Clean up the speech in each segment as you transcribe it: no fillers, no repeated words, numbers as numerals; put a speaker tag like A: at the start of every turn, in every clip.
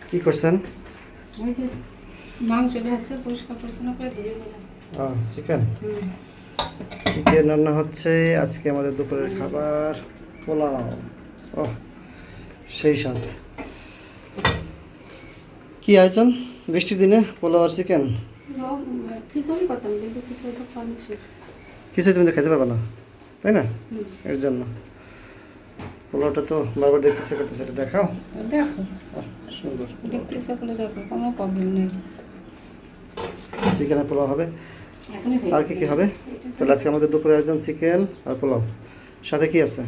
A: কি করছেন?
B: ওই যে মাংসটা হচ্ছে পরিষ্কার পরিচ্ছন্ন করে ধুয়ে নিলাম।
A: চিকেন চিকেন রান্না হচ্ছে আজকে আমাদের দুপুরের খাবার পোলাও। সেই স্বাদ। কি আয়োজন বৃষ্টির দিনে? পোলাও আর চিকেন।
B: খিচুড়ি করতাম কিন্তু খিচুড়িটা কম বেশি।
A: কিছু তুমি তো খেতে পারবে না, তাই না? এর জন্য পোলাওটা তো বারবার দেখতে ইচ্ছে করতেছে, এটা দেখাও।
B: দেখো
A: সুন্দর
B: দেখতে ইচ্ছা করলে দেখো, কোনো প্রবলেম নেই।
A: চিকেন আর পোলাও হবে।
B: এখনই হয়ে
A: আর কি কি হবে? তাহলে আজকে আমাদের দুপুরে আয়োজন চিকেন আর পোলাও। সাথে কি আছে?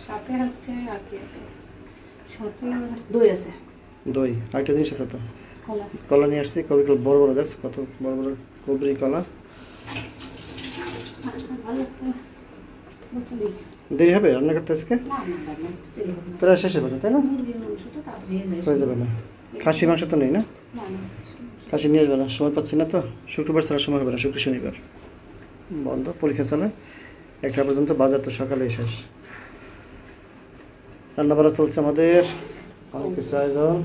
B: সাথে হচ্ছে আর কি আছে, সাথে দই আছে,
A: দই। আরেকটা জিনিস আছে তো,
B: কলা।
A: কলা নিয়ে আসছি। কবি কলা বড় বড়, দেখছ কত বড় বড় কবরি কলা।
B: ভালো লাগছে বুঝলি?
A: দেরি হবে রান্না করতে আজকে?
B: না না না, দেরি হবে না।
A: প্রায় শেষের কথা, তাই না?
B: মুরগির মাংস তো তাড়াতাড়ি
A: হয়ে যাবে না? খাসি মাংস তো নেই না?
B: না না,
A: খাসি নিয়ে আসবে না, সময় পাচ্ছি না তো। শুক্রবার ছাড়া সময় হবে না, শুক্র শনিবার বন্ধ, পরীক্ষা চলে 1টা পর্যন্ত। বাজার তো সকালেই শেষ। রান্না বাড়া চলছে আমাদের, অনেক কিছু আয়োজন।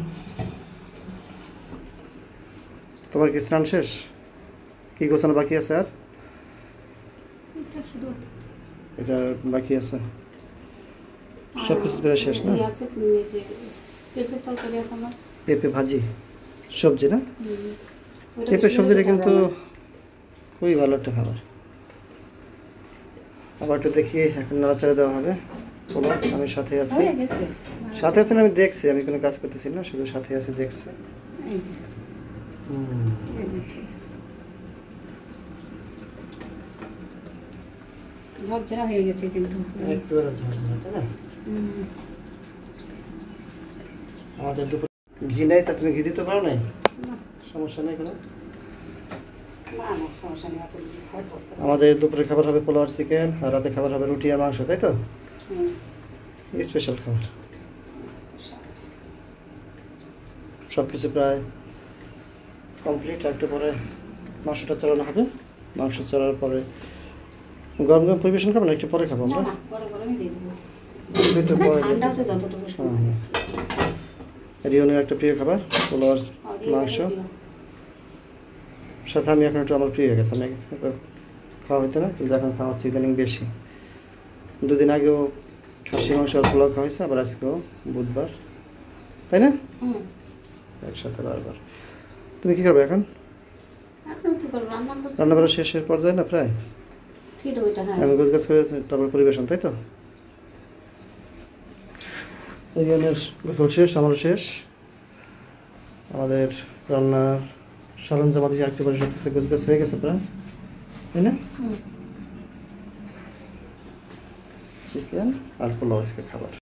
A: তোমার কি স্নান শেষ? কি গোছানো বাকি আছে? আর
B: এটা শুধু
A: এটা বাকি আছে, সব কিছু প্রায় শেষ না?
B: আছে যে পেঁপে তরকারি আছে আমার।
A: পেঁপে ভাজি সবজি না?
B: ওটা
A: পেঁপে
B: বেশি
A: সবজিটা
B: করে
A: কিন্তু
B: খাবে
A: খুবই ভালো একটা খাবার। আবার একটু দেখি, এখন নাড়াচাড়া দেওয়া হবে। পোলাও আমি সাথে
B: আমার।
A: আছি।
B: হয়ে গেছে।
A: সাথে আছেন, আমি দেখছি, আমি কোনো কাজ করতেছি না, শুধু সাথে আছি, দেখছি।
B: এই যে, এই বুঝছি। ঝরঝরা হয়ে গেছে কিন্তু।
A: একেবারে ঝরঝরা, তাই না? আমাদের দুপুর ঘি নেই, তা তুমি ঘি দিতে পারো নাই?
B: না
A: সমস্যা নেই কোনো।
B: না না, সমস্যা নেই, এত হয়তো।
A: আমাদের দুপুরে খাবার হবে পোলাও আর চিকেন, আর রাতে খাবার হবে রুটি আর মাংস, তাই তো? স্পেশাল খাবার। সব কিছু প্রায় কমপ্লিট। একটু পরে মাংসটা চড়ানো হবে। মাংস চড়ার পরে গরম গরম পরিবেশন করবো না, একটু পরে খাবো আমরা।
B: না, গরম গরমই দিয়ে দেবো।
A: একটু
B: মানে
A: পরে
B: ঠান্ডা হতে যতটুকু সময় লাগে।
A: রিয়নের একটা প্রিয় খাবার পোলাও আর মাংস। সাথে আমি এখন একটু আমার প্রিয় হয়ে গেছে, আমি আগে তো খাওয়া হতো না, কিন্তু এখন খাওয়া হচ্ছে ইদানিং বেশি। 2 দিন আগেও খাসি মাংস আর পোলাও খাওয়া হয়েছে, আবার আজকেও বুধবার, তাই না? একসাথে বারবার। তুমি কী করবে এখন?
B: এখন কি করবো, রান্না করছি।
A: রান্না করা শেষের পর্যায়ে না প্রায়?
B: ঠিক ওইটা, হ্যাঁ।
A: আমি গোছগাছ করে তারপর পরিবেশন, তাই তো? রিয়নের গোসল শেষ, আমারও শেষ। আমাদের রান্নার সরঞ্জাম আদি একেবারে সব কিছু গোছগাছ হয়ে গেছে প্রায়, তাই না? চিকেন আর পোলাও আজকে খাবার।